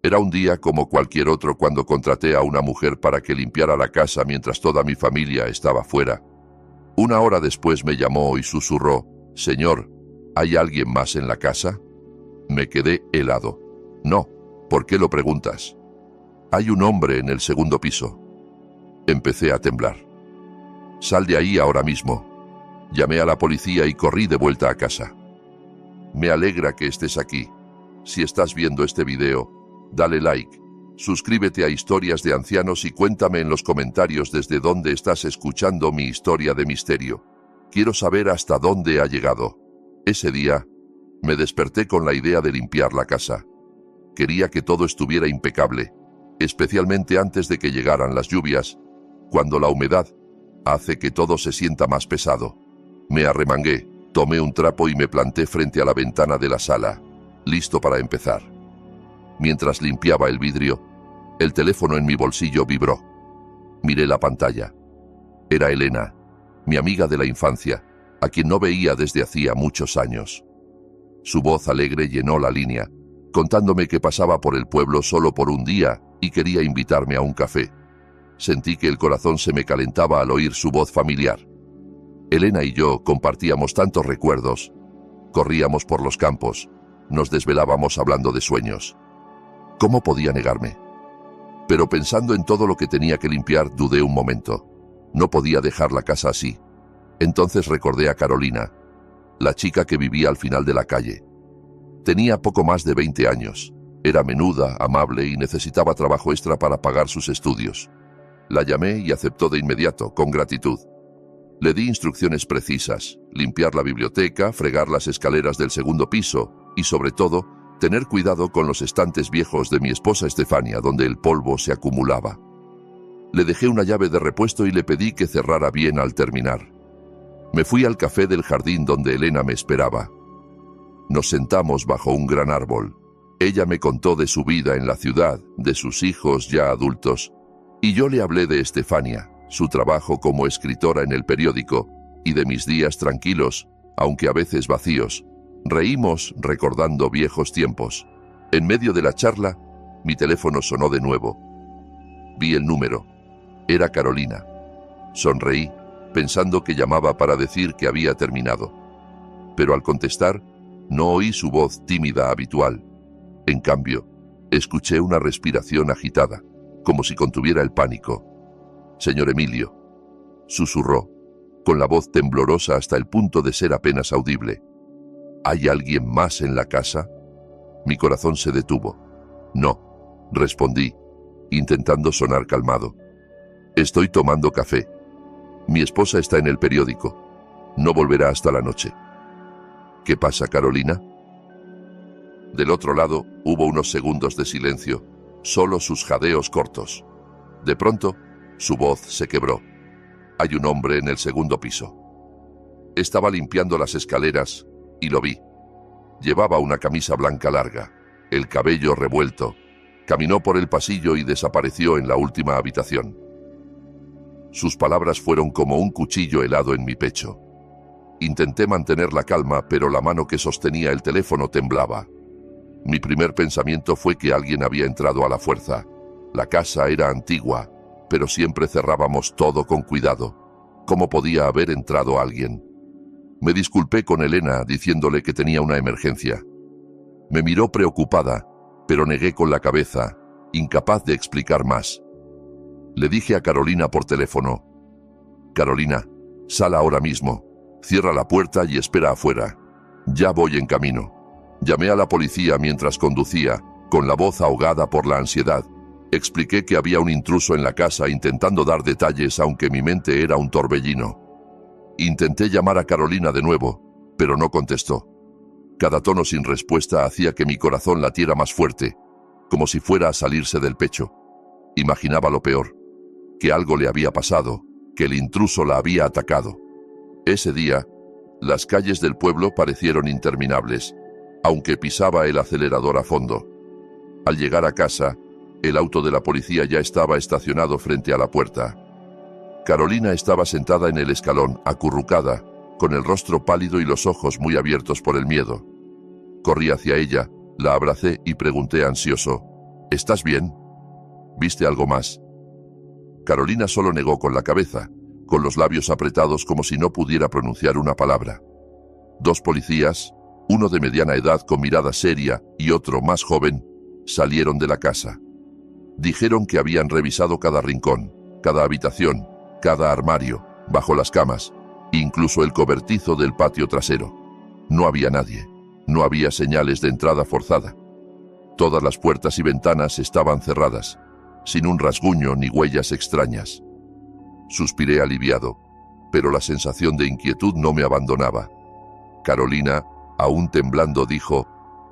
Era un día como cualquier otro cuando contraté a una mujer para que limpiara la casa mientras toda mi familia estaba fuera. Una hora después me llamó y susurró: «Señor, ¿hay alguien más en la casa?». Me quedé helado. «No, ¿por qué lo preguntas?». «Hay un hombre en el segundo piso». Empecé a temblar. «Sal de ahí ahora mismo». Llamé a la policía y corrí de vuelta a casa. Me alegra que estés aquí. Si estás viendo este video, dale like, suscríbete a Historias de Ancianos y cuéntame en los comentarios desde dónde estás escuchando mi historia de misterio. Quiero saber hasta dónde ha llegado. Ese día, me desperté con la idea de limpiar la casa. Quería que todo estuviera impecable, especialmente antes de que llegaran las lluvias, cuando la humedad hace que todo se sienta más pesado. Me arremangué, tomé un trapo y me planté frente a la ventana de la sala, listo para empezar. Mientras limpiaba el vidrio, el teléfono en mi bolsillo vibró. Miré la pantalla. Era Elena, mi amiga de la infancia, a quien no veía desde hacía muchos años. Su voz alegre llenó la línea, contándome que pasaba por el pueblo solo por un día y quería invitarme a un café. Sentí que el corazón se me calentaba al oír su voz familiar. Elena y yo compartíamos tantos recuerdos. Corríamos por los campos, nos desvelábamos hablando de sueños. ¿Cómo podía negarme? Pero pensando en todo lo que tenía que limpiar, dudé un momento. No podía dejar la casa así. Entonces recordé a Carolina, la chica que vivía al final de la calle. Tenía poco más de 20 años. Era menuda, amable y necesitaba trabajo extra para pagar sus estudios. La llamé y aceptó de inmediato, con gratitud. Le di instrucciones precisas: limpiar la biblioteca, fregar las escaleras del segundo piso y, sobre todo, tener cuidado con los estantes viejos de mi esposa Estefania, donde el polvo se acumulaba. Le dejé una llave de repuesto y le pedí que cerrara bien al terminar. Me fui al café del jardín donde Elena me esperaba. Nos sentamos bajo un gran árbol. Ella me contó de su vida en la ciudad, de sus hijos ya adultos, y yo le hablé de Estefania, su trabajo como escritora en el periódico, y de mis días tranquilos, aunque a veces vacíos. Reímos recordando viejos tiempos. En medio de la charla, mi teléfono sonó de nuevo. Vi el número. Era Carolina. Sonreí, pensando que llamaba para decir que había terminado. Pero al contestar, no oí su voz tímida habitual. En cambio, escuché una respiración agitada, como si contuviera el pánico. «Señor Emilio», susurró, con la voz temblorosa hasta el punto de ser apenas audible. «¿Hay alguien más en la casa?». Mi corazón se detuvo. «No», respondí, intentando sonar calmado. «Estoy tomando café. Mi esposa está en el periódico. No volverá hasta la noche». «¿Qué pasa, Carolina?». Del otro lado hubo unos segundos de silencio, solo sus jadeos cortos. De pronto, su voz se quebró. «Hay un hombre en el segundo piso». Estaba limpiando las escaleras y lo vi. Llevaba una camisa blanca larga, el cabello revuelto. Caminó por el pasillo y desapareció en la última habitación. Sus palabras fueron como un cuchillo helado en mi pecho. Intenté mantener la calma, pero la mano que sostenía el teléfono temblaba. Mi primer pensamiento fue que alguien había entrado a la fuerza. La casa era antigua, pero siempre cerrábamos todo con cuidado. ¿Cómo podía haber entrado alguien? Me disculpé con Elena diciéndole que tenía una emergencia. Me miró preocupada, pero negué con la cabeza, incapaz de explicar más. Le dije a Carolina por teléfono: «Carolina, sal ahora mismo, cierra la puerta y espera afuera. Ya voy en camino». Llamé a la policía mientras conducía, con la voz ahogada por la ansiedad. Expliqué que había un intruso en la casa intentando dar detalles, aunque mi mente era un torbellino. Intenté llamar a Carolina de nuevo, pero no contestó. Cada tono sin respuesta hacía que mi corazón latiera más fuerte, como si fuera a salirse del pecho. Imaginaba lo peor, que algo le había pasado, que el intruso la había atacado. Ese día, las calles del pueblo parecieron interminables, aunque pisaba el acelerador a fondo. Al llegar a casa, el auto de la policía ya estaba estacionado frente a la puerta. Carolina estaba sentada en el escalón, acurrucada, con el rostro pálido y los ojos muy abiertos por el miedo. Corrí hacia ella, la abracé y pregunté ansioso: ¿Estás bien? ¿Viste algo más? Carolina solo negó con la cabeza, con los labios apretados como si no pudiera pronunciar una palabra. Dos policías, uno de mediana edad con mirada seria y otro más joven, salieron de la casa. Dijeron que habían revisado cada rincón, cada habitación, cada armario, bajo las camas, incluso el cobertizo del patio trasero. No había nadie, no había señales de entrada forzada. Todas las puertas y ventanas estaban cerradas, sin un rasguño ni huellas extrañas. Suspiré aliviado, pero la sensación de inquietud no me abandonaba. Carolina, aún temblando, dijo: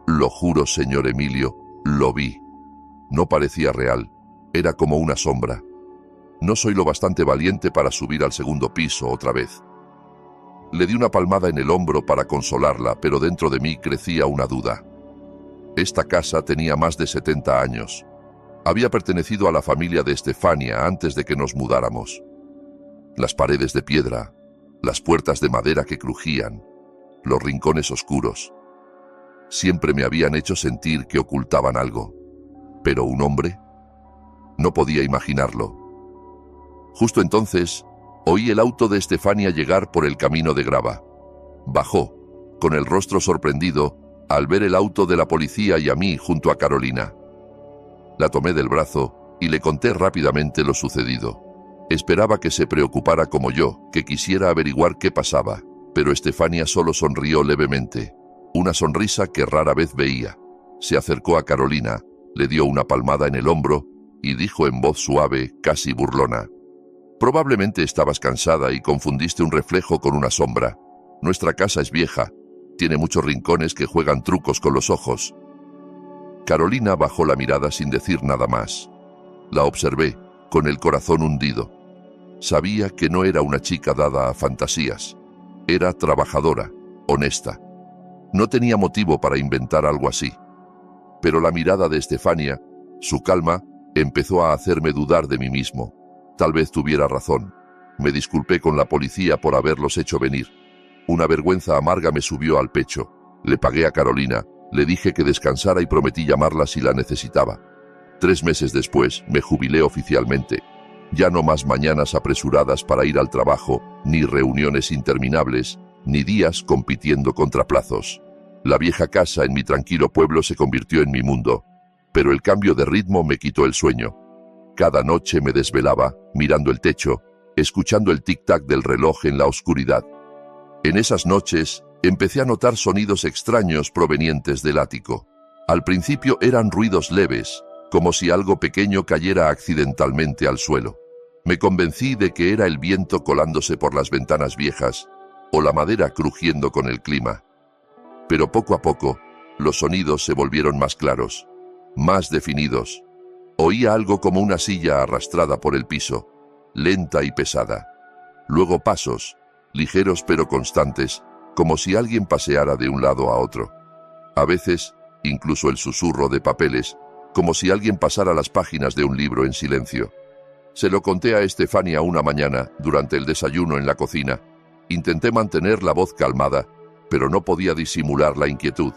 «Lo juro, señor Emilio, lo vi. No parecía real, era como una sombra. No soy lo bastante valiente para subir al segundo piso otra vez». Le di una palmada en el hombro para consolarla, pero dentro de mí crecía una duda. Esta casa tenía más de 70 años. Había pertenecido a la familia de Estefania antes de que nos mudáramos. Las paredes de piedra, las puertas de madera que crujían, los rincones oscuros. Siempre me habían hecho sentir que ocultaban algo. ¿Pero un hombre? No podía imaginarlo. Justo entonces, oí el auto de Estefania llegar por el camino de grava. Bajó, con el rostro sorprendido, al ver el auto de la policía y a mí junto a Carolina. La tomé del brazo y le conté rápidamente lo sucedido. Esperaba que se preocupara como yo, que quisiera averiguar qué pasaba, pero Estefania solo sonrió levemente, una sonrisa que rara vez veía. Se acercó a Carolina, le dio una palmada en el hombro y dijo en voz suave, casi burlona: «Probablemente estabas cansada y confundiste un reflejo con una sombra. Nuestra casa es vieja, tiene muchos rincones que juegan trucos con los ojos». Carolina bajó la mirada sin decir nada más. La observé, con el corazón hundido. Sabía que no era una chica dada a fantasías. Era trabajadora, honesta. No tenía motivo para inventar algo así. Pero la mirada de Estefania, su calma, empezó a hacerme dudar de mí mismo. Tal vez tuviera razón. Me disculpé con la policía por haberlos hecho venir. Una vergüenza amarga me subió al pecho. Le pagué a Carolina, le dije que descansara y prometí llamarla si la necesitaba. 3 meses después me jubilé oficialmente. Ya no más mañanas apresuradas para ir al trabajo, ni reuniones interminables, ni días compitiendo contra plazos. La vieja casa en mi tranquilo pueblo se convirtió en mi mundo, pero el cambio de ritmo me quitó el sueño. Cada noche me desvelaba, mirando el techo, escuchando el tic-tac del reloj en la oscuridad. En esas noches, empecé a notar sonidos extraños provenientes del ático. Al principio eran ruidos leves, como si algo pequeño cayera accidentalmente al suelo. Me convencí de que era el viento colándose por las ventanas viejas, o la madera crujiendo con el clima. Pero poco a poco, los sonidos se volvieron más claros, más definidos. Oía algo como una silla arrastrada por el piso, lenta y pesada. Luego pasos, ligeros pero constantes, como si alguien paseara de un lado a otro. A veces, incluso el susurro de papeles, como si alguien pasara las páginas de un libro en silencio. Se lo conté a Estefania una mañana, durante el desayuno en la cocina. Intenté mantener la voz calmada, pero no podía disimular la inquietud.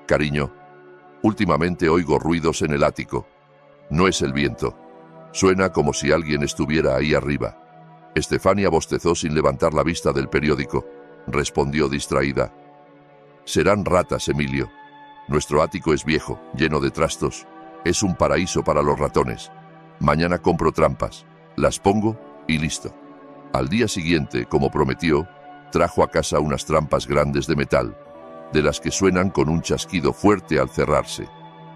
«Cariño, últimamente oigo ruidos en el ático. No es el viento. Suena como si alguien estuviera ahí arriba». Estefania bostezó sin levantar la vista del periódico. Respondió distraída: «Serán ratas, Emilio. Nuestro ático es viejo, lleno de trastos. Es un paraíso para los ratones. Mañana compro trampas, las pongo y listo». Al día siguiente, como prometió, trajo a casa unas trampas grandes de metal, de las que suenan con un chasquido fuerte al cerrarse.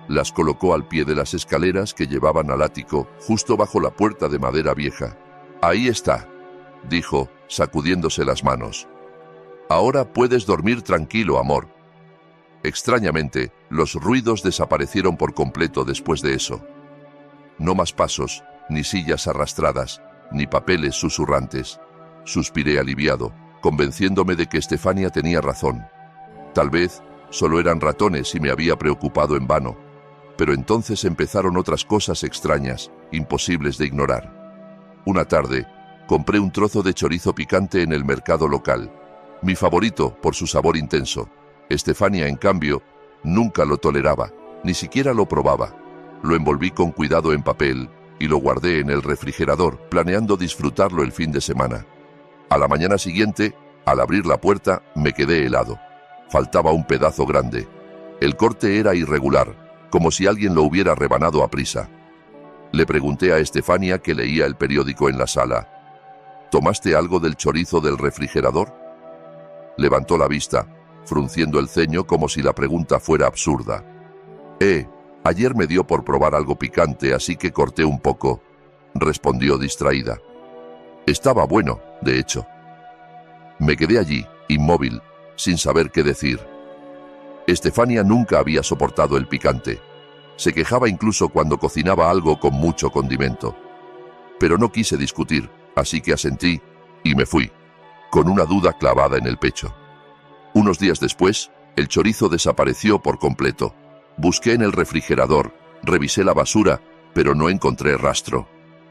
Las colocó al pie de las escaleras que llevaban al ático, justo bajo la puerta de madera vieja. «Ahí está», dijo, sacudiéndose las manos. «Ahora puedes dormir tranquilo, amor». Extrañamente, los ruidos desaparecieron por completo después de eso. No más pasos, ni sillas arrastradas, ni papeles susurrantes. Suspiré aliviado, convenciéndome de que Estefania tenía razón. Tal vez solo eran ratones y me había preocupado en vano. Pero entonces empezaron otras cosas extrañas, imposibles de ignorar. Una tarde, compré un trozo de chorizo picante en el mercado local. Mi favorito por su sabor intenso. Estefania, en cambio, nunca lo toleraba, ni siquiera lo probaba. Lo envolví con cuidado en papel y lo guardé en el refrigerador, planeando disfrutarlo el fin de semana. A la mañana siguiente, al abrir la puerta, me quedé helado. Faltaba un pedazo grande. El corte era irregular, como si alguien lo hubiera rebanado a prisa. Le pregunté a Estefania, que leía el periódico en la sala: ¿tomaste algo del chorizo del refrigerador? Levantó la vista, frunciendo el ceño como si la pregunta fuera absurda. Ayer me dio por probar algo picante, así que corté un poco, respondió distraída. Estaba bueno, de hecho. Me quedé allí, inmóvil, sin saber qué decir. Estefania nunca había soportado el picante. Se quejaba incluso cuando cocinaba algo con mucho condimento. Pero no quise discutir, así que asentí y me fui, con una duda clavada en el pecho. Unos días después, el chorizo desapareció por completo. Busqué en el refrigerador, revisé la basura, pero no encontré rastro.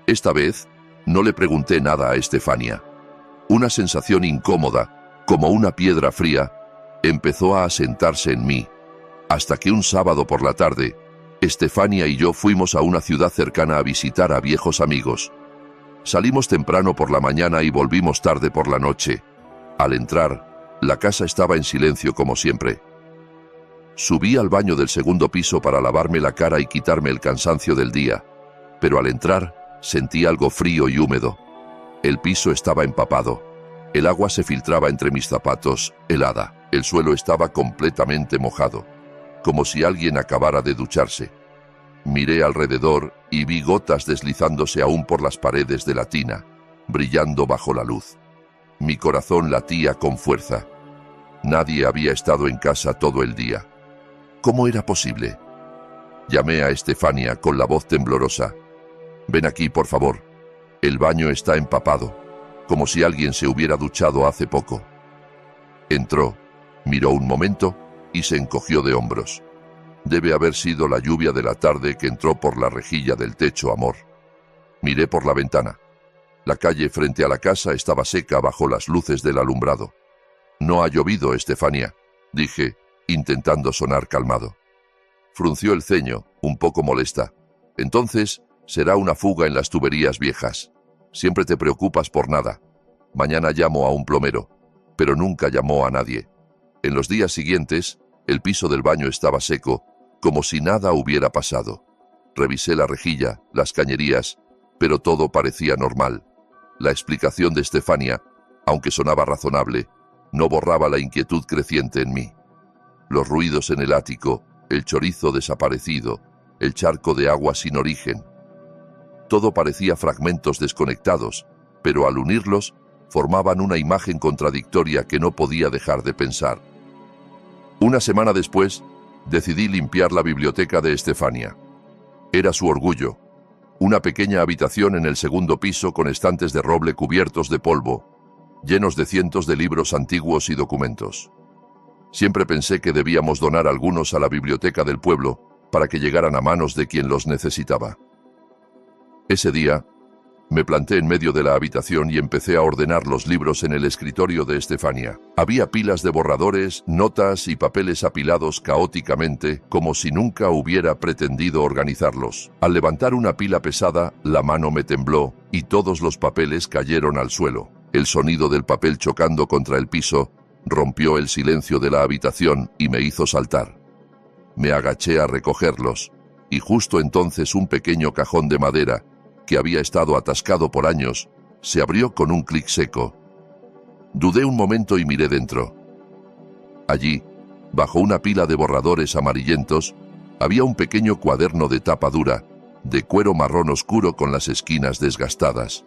Esta vez, no le pregunté nada a Estefania. Una sensación incómoda, como una piedra fría, empezó a asentarse en mí, hasta que un sábado por la tarde, Estefania y yo fuimos a una ciudad cercana a visitar a viejos amigos. Salimos temprano por la mañana y volvimos tarde por la noche. Al entrar, la casa estaba en silencio como siempre. Subí al baño del segundo piso para lavarme la cara y quitarme el cansancio del día, pero al entrar sentí algo frío y húmedo. El piso estaba empapado. El agua se filtraba entre mis zapatos, helada. El suelo estaba completamente mojado, como si alguien acabara de ducharse. Miré alrededor y vi gotas deslizándose aún por las paredes de la tina, brillando bajo la luz. Mi corazón latía con fuerza. Nadie había estado en casa todo el día. ¿Cómo era posible? Llamé a Estefania con la voz temblorosa. Ven aquí, por favor. El baño está empapado, como si alguien se hubiera duchado hace poco. Entró, miró un momento y se encogió de hombros. Debe haber sido la lluvia de la tarde que entró por la rejilla del techo, amor. Miré por la ventana. La calle frente a la casa estaba seca bajo las luces del alumbrado. No ha llovido, Estefania, dije, intentando sonar calmado. Frunció el ceño, un poco molesta. Entonces, será una fuga en las tuberías viejas. Siempre te preocupas por nada. Mañana llamo a un plomero, pero nunca llamó a nadie. En los días siguientes, el piso del baño estaba seco, como si nada hubiera pasado. Revisé la rejilla, las cañerías, pero todo parecía normal. La explicación de Estefania, aunque sonaba razonable, no borraba la inquietud creciente en mí. Los ruidos en el ático, el chorizo desaparecido, el charco de agua sin origen. Todo parecía fragmentos desconectados, pero al unirlos, formaban una imagen contradictoria que no podía dejar de pensar. Una semana después, decidí limpiar la biblioteca de Estefania. Era su orgullo. Una pequeña habitación en el segundo piso con estantes de roble cubiertos de polvo, llenos de cientos de libros antiguos y documentos. Siempre pensé que debíamos donar algunos a la biblioteca del pueblo para que llegaran a manos de quien los necesitaba. Ese día, me planté en medio de la habitación y empecé a ordenar los libros en el escritorio de Estefania. Había pilas de borradores, notas y papeles apilados caóticamente, como si nunca hubiera pretendido organizarlos. Al levantar una pila pesada, la mano me tembló y todos los papeles cayeron al suelo. El sonido del papel chocando contra el piso rompió el silencio de la habitación y me hizo saltar. Me agaché a recogerlos, y justo entonces un pequeño cajón de madera, que había estado atascado por años, se abrió con un clic seco. Dudé un momento y miré dentro. Allí, bajo una pila de borradores amarillentos, había un pequeño cuaderno de tapa dura, de cuero marrón oscuro con las esquinas desgastadas.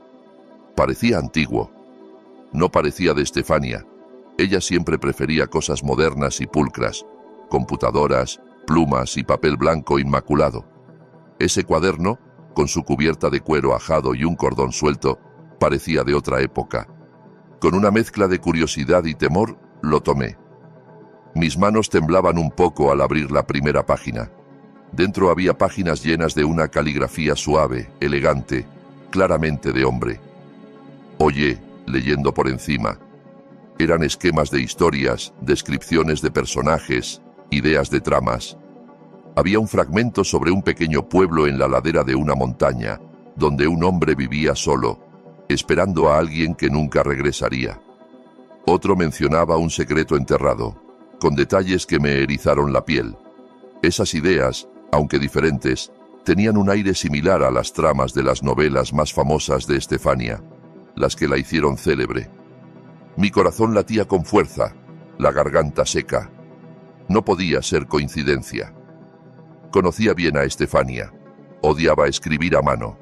Parecía antiguo. No parecía de Estefania. Ella siempre prefería cosas modernas y pulcras, computadoras, plumas y papel blanco inmaculado. Ese cuaderno, con su cubierta de cuero ajado y un cordón suelto, parecía de otra época. Con una mezcla de curiosidad y temor, lo tomé. Mis manos temblaban un poco al abrir la primera página. Dentro había páginas llenas de una caligrafía suave, elegante, claramente de hombre. Oye, leyendo por encima. Eran esquemas de historias, descripciones de personajes, ideas de tramas. Había un fragmento sobre un pequeño pueblo en la ladera de una montaña, donde un hombre vivía solo, esperando a alguien que nunca regresaría. Otro mencionaba un secreto enterrado, con detalles que me erizaron la piel. Esas ideas, aunque diferentes, tenían un aire similar a las tramas de las novelas más famosas de Estefania, las que la hicieron célebre. Mi corazón latía con fuerza, la garganta seca. No podía ser coincidencia. Conocía bien a Estefania. Odiaba escribir a mano.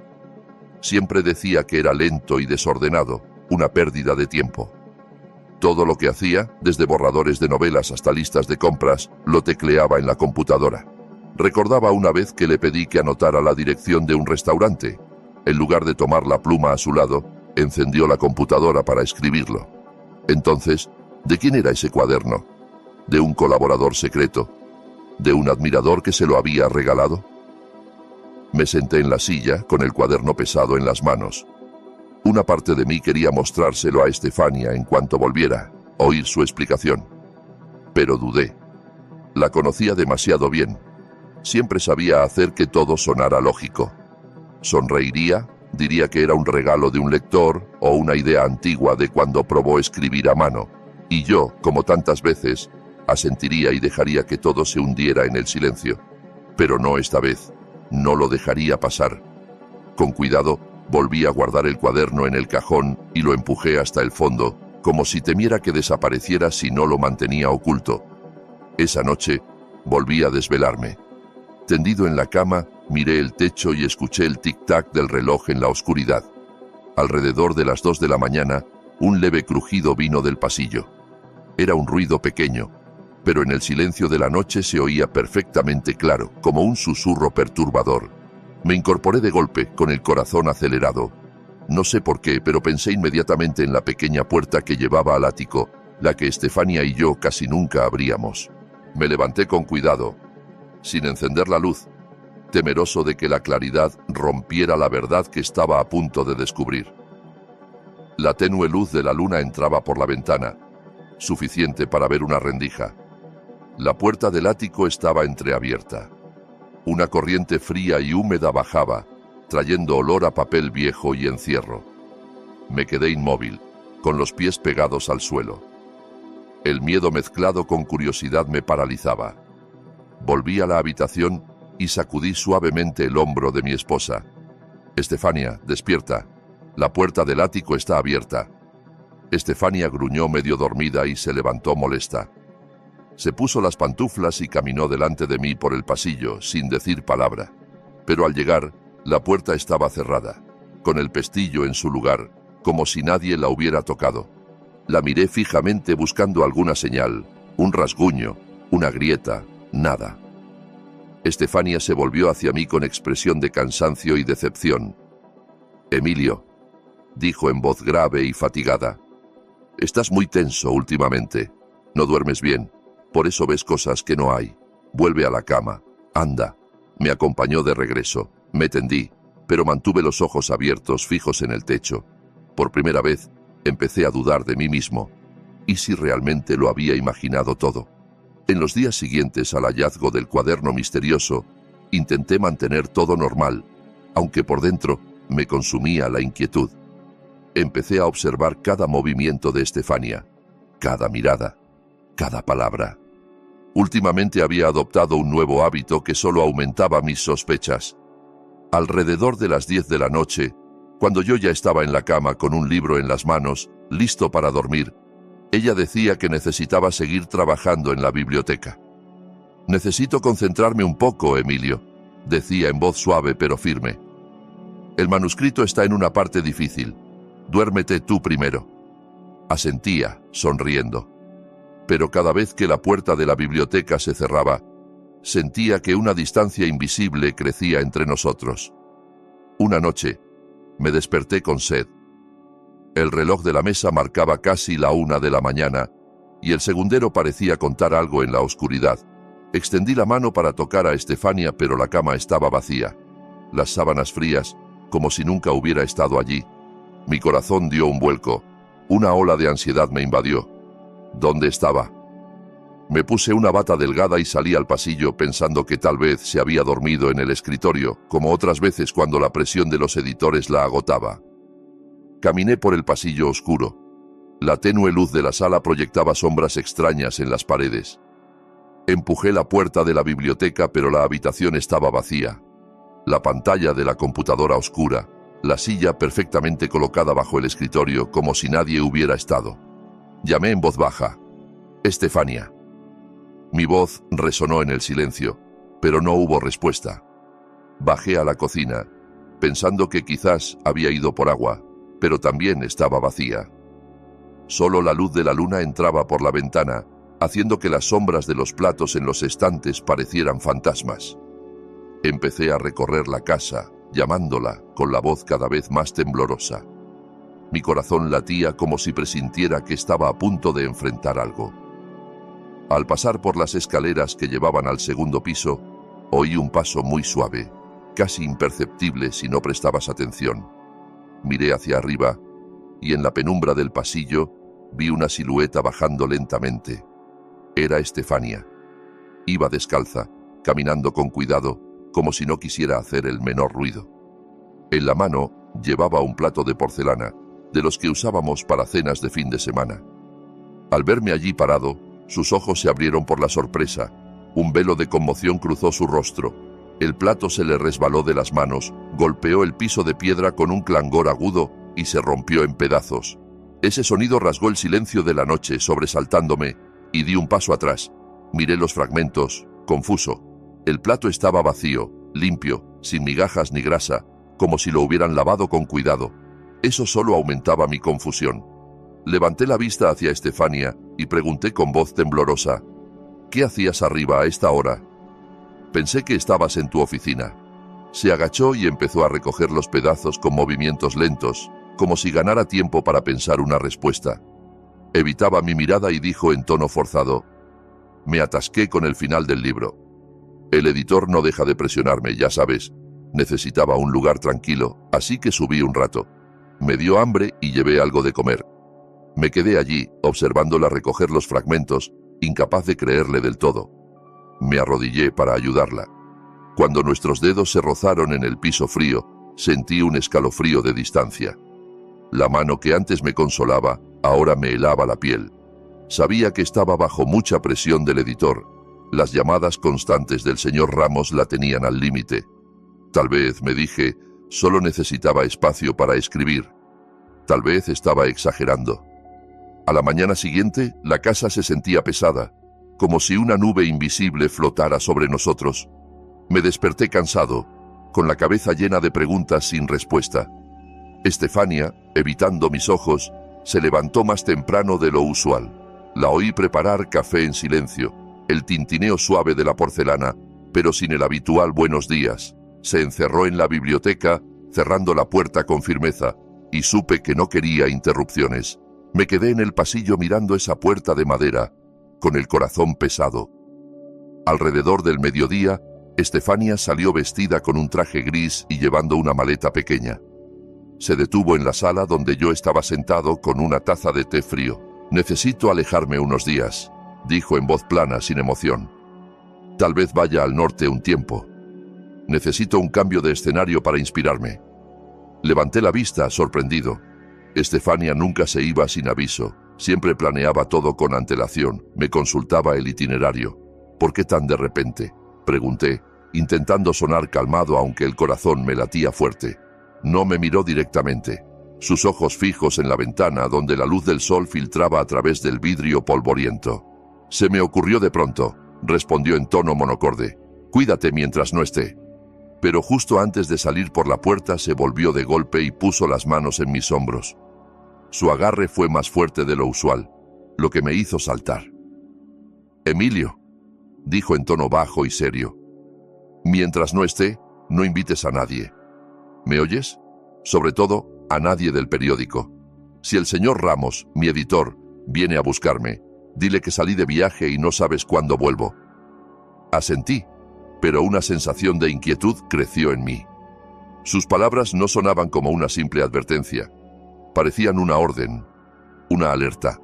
Siempre decía que era lento y desordenado, una pérdida de tiempo. Todo lo que hacía, desde borradores de novelas hasta listas de compras, lo tecleaba en la computadora. Recordaba una vez que le pedí que anotara la dirección de un restaurante. En lugar de tomar la pluma a su lado, encendió la computadora para escribirlo. Entonces, ¿de quién era ese cuaderno? ¿De un colaborador secreto? ¿De un admirador que se lo había regalado? Me senté en la silla, con el cuaderno pesado en las manos. Una parte de mí quería mostrárselo a Estefania en cuanto volviera, oír su explicación. Pero dudé. La conocía demasiado bien. Siempre sabía hacer que todo sonara lógico. Sonreiría, diría que era un regalo de un lector o una idea antigua de cuando probó escribir a mano, y yo, como tantas veces, asentiría y dejaría que todo se hundiera en el silencio. Pero no esta vez, no lo dejaría pasar. Con cuidado, volví a guardar el cuaderno en el cajón y lo empujé hasta el fondo, como si temiera que desapareciera si no lo mantenía oculto. Esa noche, volví a desvelarme. Tendido en la cama, miré el techo y escuché el tic-tac del reloj en la oscuridad. Alrededor de las 2 de la mañana, un leve crujido vino del pasillo. Era un ruido pequeño, pero en el silencio de la noche se oía perfectamente claro, como un susurro perturbador. Me incorporé de golpe, con el corazón acelerado. No sé por qué, pero pensé inmediatamente en la pequeña puerta que llevaba al ático, la que Estefania y yo casi nunca abríamos. Me levanté con cuidado, sin encender la luz, temeroso de que la claridad rompiera la verdad que estaba a punto de descubrir. La tenue luz de la luna entraba por la ventana, suficiente para ver una rendija. La puerta del ático estaba entreabierta. Una corriente fría y húmeda bajaba, trayendo olor a papel viejo y encierro. Me quedé inmóvil, con los pies pegados al suelo. El miedo mezclado con curiosidad me paralizaba. Volví a la habitación y sacudí suavemente el hombro de mi esposa. «Estefania, despierta. La puerta del ático está abierta». Estefania gruñó medio dormida y se levantó molesta. Se puso las pantuflas y caminó delante de mí por el pasillo, sin decir palabra. Pero al llegar, la puerta estaba cerrada, con el pestillo en su lugar, como si nadie la hubiera tocado. La miré fijamente buscando alguna señal, un rasguño, una grieta, nada. Estefania se volvió hacia mí con expresión de cansancio y decepción. «Emilio», dijo en voz grave y fatigada, «estás muy tenso últimamente. No duermes bien, por eso ves cosas que no hay. Vuelve a la cama, anda». Me acompañó de regreso. Me tendí, pero mantuve los ojos abiertos, fijos en el techo. Por primera vez, empecé a dudar de mí mismo. ¿Y si realmente lo había imaginado todo? En los días siguientes al hallazgo del cuaderno misterioso, intenté mantener todo normal, aunque por dentro me consumía la inquietud. Empecé a observar cada movimiento de Estefania, cada mirada, cada palabra. Últimamente había adoptado un nuevo hábito que solo aumentaba mis sospechas. Alrededor de las 10 de la noche, cuando yo ya estaba en la cama con un libro en las manos, listo para dormir, ella decía que necesitaba seguir trabajando en la biblioteca. «Necesito concentrarme un poco, Emilio», decía en voz suave pero firme. «El manuscrito está en una parte difícil. Duérmete tú primero». Asentía, sonriendo. Pero cada vez que la puerta de la biblioteca se cerraba, sentía que una distancia invisible crecía entre nosotros. Una noche, me desperté con sed. El reloj de la mesa marcaba casi la 1 de la mañana y el segundero parecía contar algo en la oscuridad. Extendí la mano para tocar a Estefania, pero la cama estaba vacía. Las sábanas frías, como si nunca hubiera estado allí. Mi corazón dio un vuelco. Una ola de ansiedad me invadió. ¿Dónde estaba? Me puse una bata delgada y salí al pasillo pensando que tal vez se había dormido en el escritorio, como otras veces cuando la presión de los editores la agotaba. Caminé por el pasillo oscuro. La tenue luz de la sala proyectaba sombras extrañas en las paredes. Empujé la puerta de la biblioteca, pero la habitación estaba vacía. La pantalla de la computadora oscura, la silla perfectamente colocada bajo el escritorio como si nadie hubiera estado. Llamé en voz baja. «Estefania». Mi voz resonó en el silencio, pero no hubo respuesta. Bajé a la cocina, pensando que quizás había ido por agua, pero también estaba vacía. Solo la luz de la luna entraba por la ventana, haciendo que las sombras de los platos en los estantes parecieran fantasmas. Empecé a recorrer la casa, llamándola con la voz cada vez más temblorosa. Mi corazón latía como si presintiera que estaba a punto de enfrentar algo. Al pasar por las escaleras que llevaban al segundo piso, oí un paso muy suave, casi imperceptible si no prestabas atención. Miré hacia arriba y en la penumbra del pasillo vi una silueta bajando lentamente. Era Estefania. Iba descalza, caminando con cuidado, como si no quisiera hacer el menor ruido. En la mano llevaba un plato de porcelana, de los que usábamos para cenas de fin de semana. Al verme allí parado, sus ojos se abrieron por la sorpresa. Un velo de conmoción cruzó su rostro. El plato se le resbaló de las manos, golpeó el piso de piedra con un clangor agudo y se rompió en pedazos. Ese sonido rasgó el silencio de la noche, sobresaltándome, y di un paso atrás. Miré los fragmentos, confuso. El plato estaba vacío, limpio, sin migajas ni grasa, como si lo hubieran lavado con cuidado. Eso solo aumentaba mi confusión. Levanté la vista hacia Estefania y pregunté con voz temblorosa: «¿Qué hacías arriba a esta hora?» «Pensé que estabas en tu oficina». Se agachó y empezó a recoger los pedazos con movimientos lentos, como si ganara tiempo para pensar una respuesta. Evitaba mi mirada y dijo en tono forzado: «Me atasqué con el final del libro. El editor no deja de presionarme, ya sabes. Necesitaba un lugar tranquilo, así que subí un rato. Me dio hambre y llevé algo de comer. Me quedé allí, observándola recoger los fragmentos, incapaz de creerle del todo. Me arrodillé para ayudarla. Cuando nuestros dedos se rozaron en el piso frío, sentí un escalofrío de distancia. La mano que antes me consolaba, ahora me helaba la piel. Sabía que estaba bajo mucha presión del editor. Las llamadas constantes del señor Ramos la tenían al límite. Tal vez, me dije, solo necesitaba espacio para escribir. Tal vez estaba exagerando. A la mañana siguiente, la casa se sentía pesada, como si una nube invisible flotara sobre nosotros. Me desperté cansado, con la cabeza llena de preguntas sin respuesta. Estefania, evitando mis ojos, se levantó más temprano de lo usual. La oí preparar café en silencio, el tintineo suave de la porcelana, pero sin el habitual buenos días. Se encerró en la biblioteca, cerrando la puerta con firmeza, y supe que no quería interrupciones. Me quedé en el pasillo mirando esa puerta de madera, con el corazón pesado. Alrededor del mediodía, Estefania salió vestida con un traje gris y llevando una maleta pequeña. Se detuvo en la sala donde yo estaba sentado con una taza de té frío. «Necesito alejarme unos días», dijo en voz plana, sin emoción. «Tal vez vaya al norte un tiempo. Necesito un cambio de escenario para inspirarme». Levanté la vista, sorprendido. Estefania nunca se iba sin aviso. Siempre planeaba todo con antelación. Me consultaba el itinerario. «¿Por qué tan de repente?», pregunté, intentando sonar calmado aunque el corazón me latía fuerte. No me miró directamente. Sus ojos fijos en la ventana donde la luz del sol filtraba a través del vidrio polvoriento. «Se me ocurrió de pronto», respondió en tono monocorde. «Cuídate mientras no esté». Pero justo antes de salir por la puerta se volvió de golpe y puso las manos en mis hombros. Su agarre fue más fuerte de lo usual, lo que me hizo saltar. «Emilio», dijo en tono bajo y serio, «mientras no esté, no invites a nadie. ¿Me oyes? Sobre todo, a nadie del periódico. Si el señor Ramos, mi editor, viene a buscarme, dile que salí de viaje y no sabes cuándo vuelvo». Asentí, pero una sensación de inquietud creció en mí. Sus palabras no sonaban como una simple advertencia. Parecían una orden, una alerta.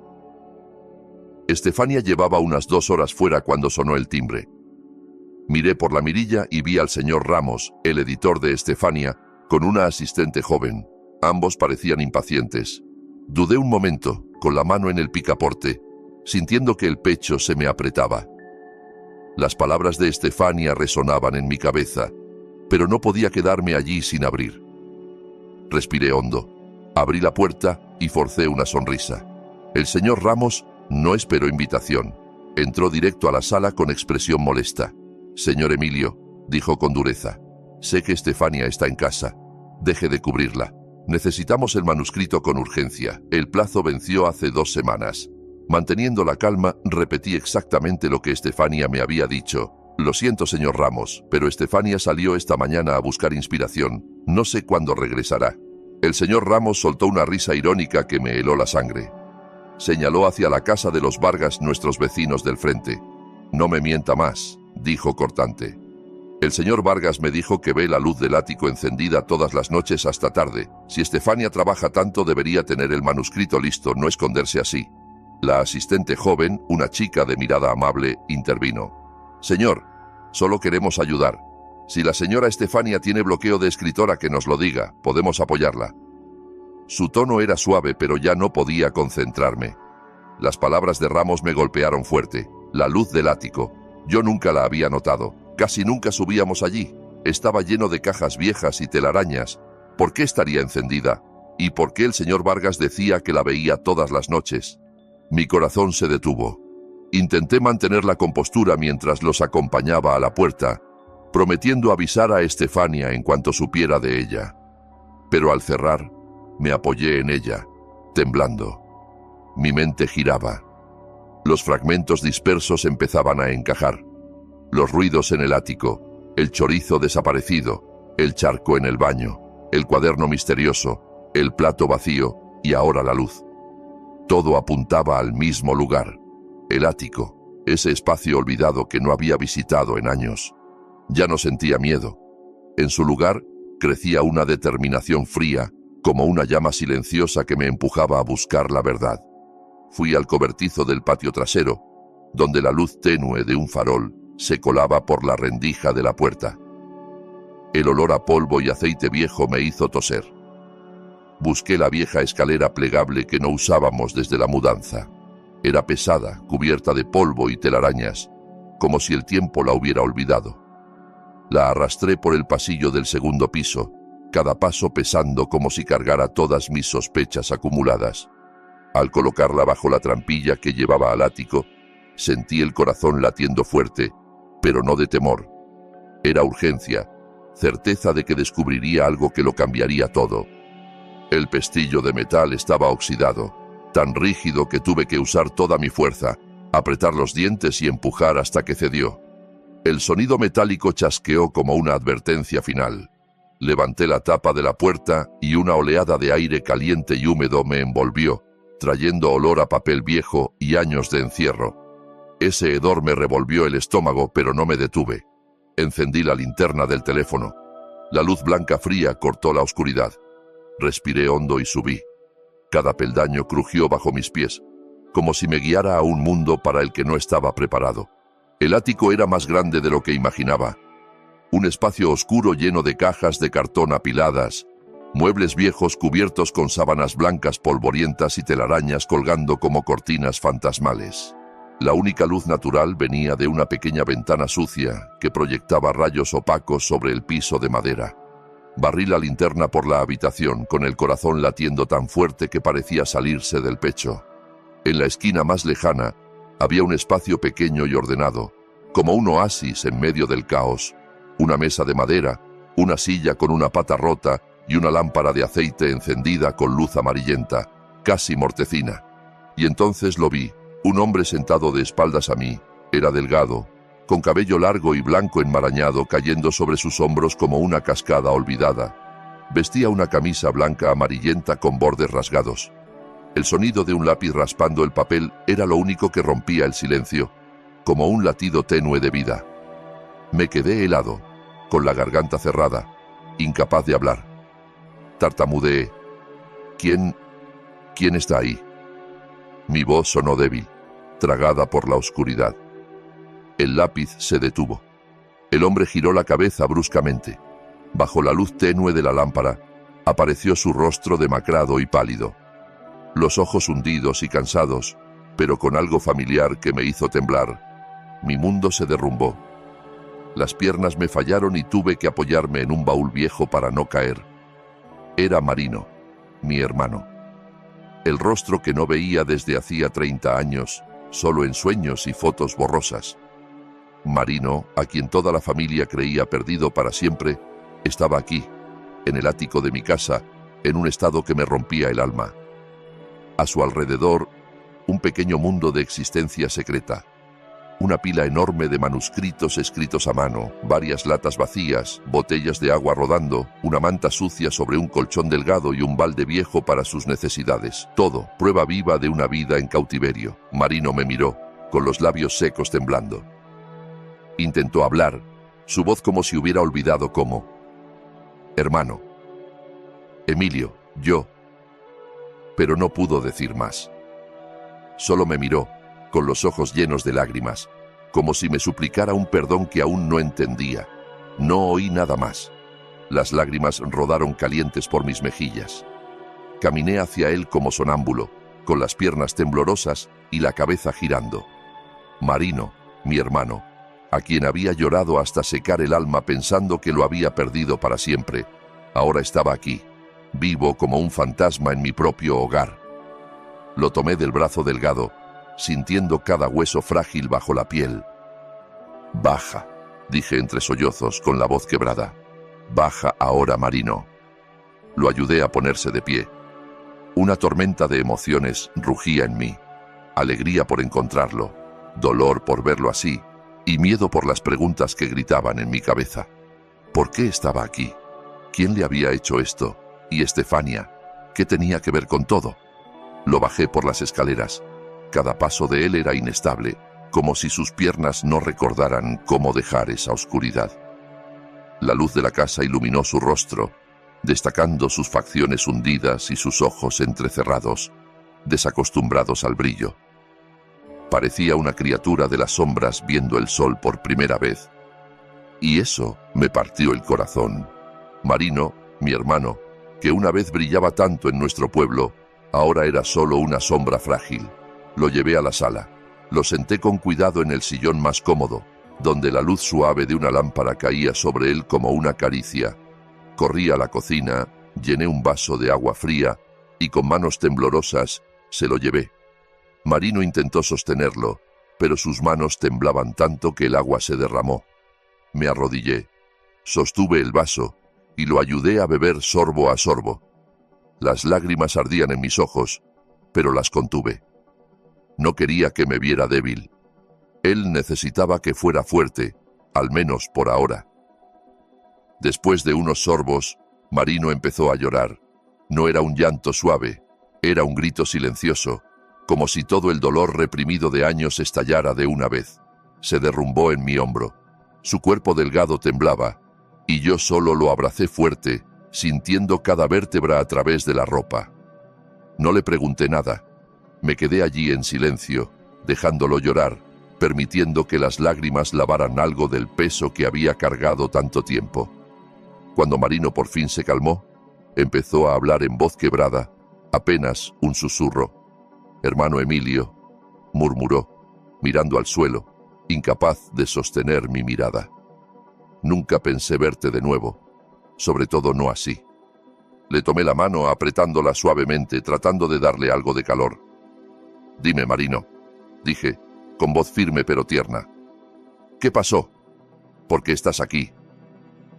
Estefania llevaba unas 2 horas fuera cuando sonó el timbre. Miré por la mirilla y vi al señor Ramos, el editor de Estefania, con una asistente joven. Ambos parecían impacientes. Dudé un momento, con la mano en el picaporte, sintiendo que el pecho se me apretaba. Las palabras de Estefania resonaban en mi cabeza, pero no podía quedarme allí sin abrir. Respiré hondo, abrí la puerta y forcé una sonrisa. El señor Ramos no esperó invitación. Entró directo a la sala con expresión molesta. «Señor Emilio», dijo con dureza, «sé que Estefania está en casa. Deje de cubrirla. Necesitamos el manuscrito con urgencia. El plazo venció hace 2 semanas». Manteniendo la calma, repetí exactamente lo que Estefania me había dicho. «Lo siento, señor Ramos, pero Estefania salió esta mañana a buscar inspiración. No sé cuándo regresará». El señor Ramos soltó una risa irónica que me heló la sangre. Señaló hacia la casa de los Vargas, nuestros vecinos del frente. «No me mienta más», dijo cortante. «El señor Vargas me dijo que ve la luz del ático encendida todas las noches hasta tarde. Si Estefania trabaja tanto, debería tener el manuscrito listo, no esconderse así». La asistente joven, una chica de mirada amable, intervino. «Señor, solo queremos ayudar. Si la señora Estefania tiene bloqueo de escritora, que nos lo diga, podemos apoyarla». Su tono era suave, pero ya no podía concentrarme. Las palabras de Ramos me golpearon fuerte. La luz del ático. Yo nunca la había notado. Casi nunca subíamos allí. Estaba lleno de cajas viejas y telarañas. ¿Por qué estaría encendida? ¿Y por qué el señor Vargas decía que la veía todas las noches? Mi corazón se detuvo. Intenté mantener la compostura mientras los acompañaba a la puerta, prometiendo avisar a Estefania en cuanto supiera de ella. Pero al cerrar, me apoyé en ella, temblando. Mi mente giraba. Los fragmentos dispersos empezaban a encajar. Los ruidos en el ático, el chorizo desaparecido, el charco en el baño, el cuaderno misterioso, el plato vacío y ahora la luz. Todo apuntaba al mismo lugar, el ático, ese espacio olvidado que no había visitado en años. Ya no sentía miedo. En su lugar crecía una determinación fría, como una llama silenciosa que me empujaba a buscar la verdad. Fui al cobertizo del patio trasero, donde la luz tenue de un farol se colaba por la rendija de la puerta. El olor a polvo y aceite viejo me hizo toser. Busqué la vieja escalera plegable que no usábamos desde la mudanza. Era pesada, cubierta de polvo y telarañas, como si el tiempo la hubiera olvidado. La arrastré por el pasillo del segundo piso, cada paso pesando como si cargara todas mis sospechas acumuladas. Al colocarla bajo la trampilla que llevaba al ático, sentí el corazón latiendo fuerte, pero no de temor. Era urgencia, certeza de que descubriría algo que lo cambiaría todo. El pestillo de metal estaba oxidado, tan rígido que tuve que usar toda mi fuerza, apretar los dientes y empujar hasta que cedió. El sonido metálico chasqueó como una advertencia final. Levanté la tapa de la puerta y una oleada de aire caliente y húmedo me envolvió, trayendo olor a papel viejo y años de encierro. Ese hedor me revolvió el estómago, pero no me detuve. Encendí la linterna del teléfono. La luz blanca fría cortó la oscuridad. Respiré hondo y subí. Cada peldaño crujió bajo mis pies, como si me guiara a un mundo para el que no estaba preparado. El ático era más grande de lo que imaginaba. Un espacio oscuro lleno de cajas de cartón apiladas, muebles viejos cubiertos con sábanas blancas polvorientas y telarañas colgando como cortinas fantasmales. La única luz natural venía de una pequeña ventana sucia que proyectaba rayos opacos sobre el piso de madera. Barrí la linterna por la habitación, con el corazón latiendo tan fuerte que parecía salirse del pecho. En la esquina más lejana había un espacio pequeño y ordenado, como un oasis en medio del caos. Una mesa de madera, una silla con una pata rota y una lámpara de aceite encendida con luz amarillenta, casi mortecina. Y entonces lo vi, un hombre sentado de espaldas a mí. Era delgado, con cabello largo y blanco enmarañado cayendo sobre sus hombros como una cascada olvidada. Vestía una camisa blanca amarillenta con bordes rasgados. El sonido de un lápiz raspando el papel era lo único que rompía el silencio, como un latido tenue de vida. Me quedé helado, con la garganta cerrada, incapaz de hablar. Tartamudeé. ¿Quién está ahí? Mi voz sonó débil. tragada por la oscuridad. El lápiz se detuvo. El hombre giró la cabeza bruscamente. Bajo la luz tenue de la lámpara, apareció su rostro demacrado y pálido. Los ojos hundidos y cansados, pero con algo familiar que me hizo temblar. Mi mundo se derrumbó. Las piernas me fallaron y tuve que apoyarme en un baúl viejo para no caer. Era Marino, mi hermano. El rostro que no veía desde hacía 30 años, solo en sueños y fotos borrosas. Marino, a quien toda la familia creía perdido para siempre, estaba aquí, en el ático de mi casa, en un estado que me rompía el alma. A su alrededor, un pequeño mundo de existencia secreta. Una pila enorme de manuscritos escritos a mano, varias latas vacías, botellas de agua rodando, una manta sucia sobre un colchón delgado y un balde viejo para sus necesidades. Todo, prueba viva de una vida en cautiverio. Marino me miró, con los labios secos temblando. Intentó hablar, su voz como si hubiera olvidado cómo. Hermano. Emilio, yo. Pero no pudo decir más. Solo me miró, con los ojos llenos de lágrimas, como si me suplicara un perdón que aún no entendía. No oí nada más. Las lágrimas rodaron calientes por mis mejillas. Caminé hacia él como sonámbulo, con las piernas temblorosas y la cabeza girando. Marino, mi hermano, a quien había llorado hasta secar el alma pensando que lo había perdido para siempre, ahora estaba aquí, vivo como un fantasma en mi propio hogar. Lo tomé del brazo delgado, sintiendo cada hueso frágil bajo la piel. «Baja», dije entre sollozos con la voz quebrada. «Baja ahora, Marino». Lo ayudé a ponerse de pie. Una tormenta de emociones rugía en mí. Alegría por encontrarlo, dolor por verlo así, y miedo por las preguntas que gritaban en mi cabeza. ¿Por qué estaba aquí? ¿Quién le había hecho esto? ¿Y Estefania? ¿Qué tenía que ver con todo? Lo bajé por las escaleras. Cada paso de él era inestable, como si sus piernas no recordaran cómo dejar esa oscuridad. La luz de la casa iluminó su rostro, destacando sus facciones hundidas y sus ojos entrecerrados, desacostumbrados al brillo. Parecía una criatura de las sombras viendo el sol por primera vez. Y eso me partió el corazón. Marino, mi hermano, que una vez brillaba tanto en nuestro pueblo, ahora era solo una sombra frágil. Lo llevé a la sala. Lo senté con cuidado en el sillón más cómodo, donde la luz suave de una lámpara caía sobre él como una caricia. Corrí a la cocina, llené un vaso de agua fría y con manos temblorosas se lo llevé. Marino intentó sostenerlo, pero sus manos temblaban tanto que el agua se derramó. Me arrodillé, sostuve el vaso y lo ayudé a beber sorbo a sorbo. Las lágrimas ardían en mis ojos, pero las contuve. No quería que me viera débil. Él necesitaba que fuera fuerte, al menos por ahora. Después de unos sorbos, Marino empezó a llorar. No era un llanto suave, era un grito silencioso, como si todo el dolor reprimido de años estallara de una vez. Se derrumbó en mi hombro. Su cuerpo delgado temblaba, y yo solo lo abracé fuerte, sintiendo cada vértebra a través de la ropa. No le pregunté nada. Me quedé allí en silencio, dejándolo llorar, permitiendo que las lágrimas lavaran algo del peso que había cargado tanto tiempo. Cuando Marino por fin se calmó, empezó a hablar en voz quebrada, apenas un susurro. «Hermano Emilio», murmuró, mirando al suelo, incapaz de sostener mi mirada. «Nunca pensé verte de nuevo, sobre todo no así». Le tomé la mano apretándola suavemente, tratando de darle algo de calor. «Dime, Marino», dije, con voz firme pero tierna. «¿Qué pasó? ¿Por qué estás aquí?»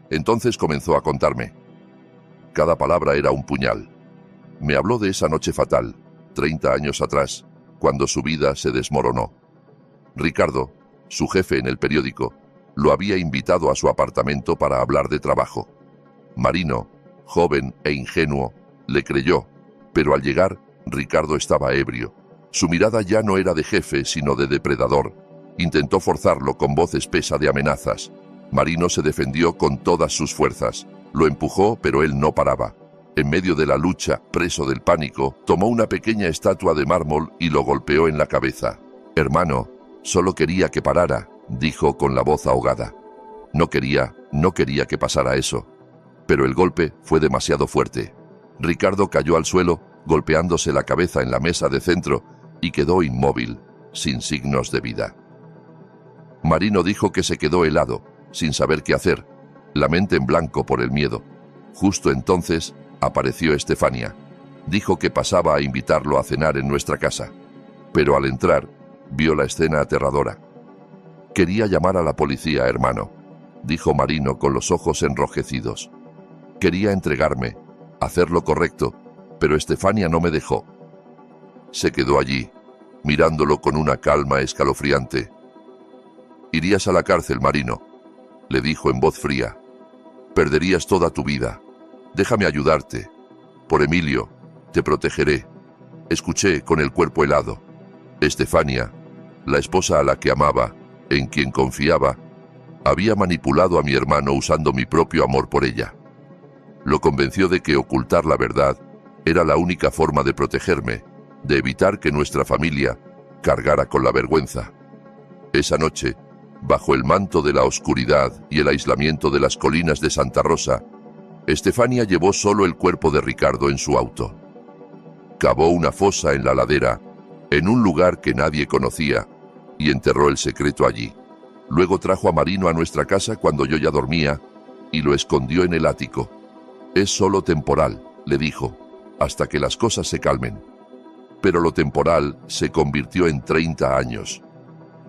Entonces comenzó a contarme. Cada palabra era un puñal. Me habló de esa noche fatal, 30 años atrás, cuando su vida se desmoronó. Ricardo, su jefe en el periódico, lo había invitado a su apartamento para hablar de trabajo. Marino, joven e ingenuo, le creyó, pero al llegar, Ricardo estaba ebrio. Su mirada ya no era de jefe, sino de depredador. Intentó forzarlo con voz espesa de amenazas. Marino se defendió con todas sus fuerzas. Lo empujó, pero él no paraba. En medio de la lucha, preso del pánico, tomó una pequeña estatua de mármol y lo golpeó en la cabeza. Hermano, solo quería que parara, dijo con la voz ahogada. No quería que pasara eso. Pero el golpe fue demasiado fuerte. Ricardo cayó al suelo, golpeándose la cabeza en la mesa de centro, y quedó inmóvil, sin signos de vida. Marino dijo que se quedó helado, sin saber qué hacer, la mente en blanco por el miedo. Justo entonces apareció Estefania. Dijo que pasaba a invitarlo a cenar en nuestra casa. Pero al entrar, vio la escena aterradora. Quería llamar a la policía, hermano, dijo Marino con los ojos enrojecidos. Quería entregarme, hacer lo correcto, pero Estefania no me dejó. Se quedó allí, mirándolo con una calma escalofriante. Irías a la cárcel, Marino, le dijo en voz fría. Perderías toda tu vida. Déjame ayudarte. Por Emilio, te protegeré. Escuché con el cuerpo helado. Estefania, la esposa a la que amaba, en quien confiaba, había manipulado a mi hermano usando mi propio amor por ella. Lo convenció de que ocultar la verdad era la única forma de protegerme, de evitar que nuestra familia cargara con la vergüenza. Esa noche, bajo el manto de la oscuridad y el aislamiento de las colinas de Santa Rosa, Estefania llevó solo el cuerpo de Ricardo en su auto. Cavó una fosa en la ladera, en un lugar que nadie conocía, y enterró el secreto allí. Luego trajo a Marino a nuestra casa cuando yo ya dormía y lo escondió en el ático. Es solo temporal, le dijo, hasta que las cosas se calmen. Pero lo temporal se convirtió en 30 años.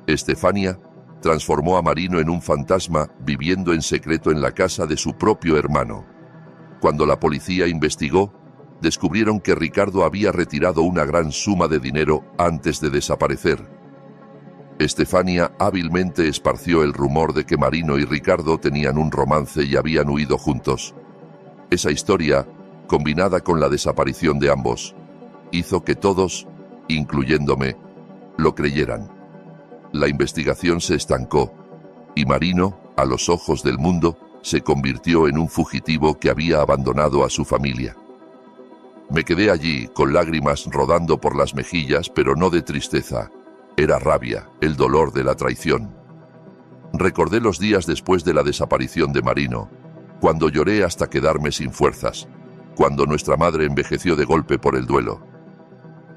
Estefania transformó a Marino en un fantasma viviendo en secreto en la casa de su propio hermano. Cuando la policía investigó, descubrieron que Ricardo había retirado una gran suma de dinero antes de desaparecer. Estefania hábilmente esparció el rumor de que Marino y Ricardo tenían un romance y habían huido juntos. Esa historia, combinada con la desaparición de ambos, hizo que todos, incluyéndome, lo creyeran. La investigación se estancó, y Marino, a los ojos del mundo, se convirtió en un fugitivo que había abandonado a su familia. Me quedé allí, con lágrimas rodando por las mejillas, pero no de tristeza. Era rabia, el dolor de la traición. Recordé los días después de la desaparición de Marino, cuando lloré hasta quedarme sin fuerzas, cuando nuestra madre envejeció de golpe por el duelo.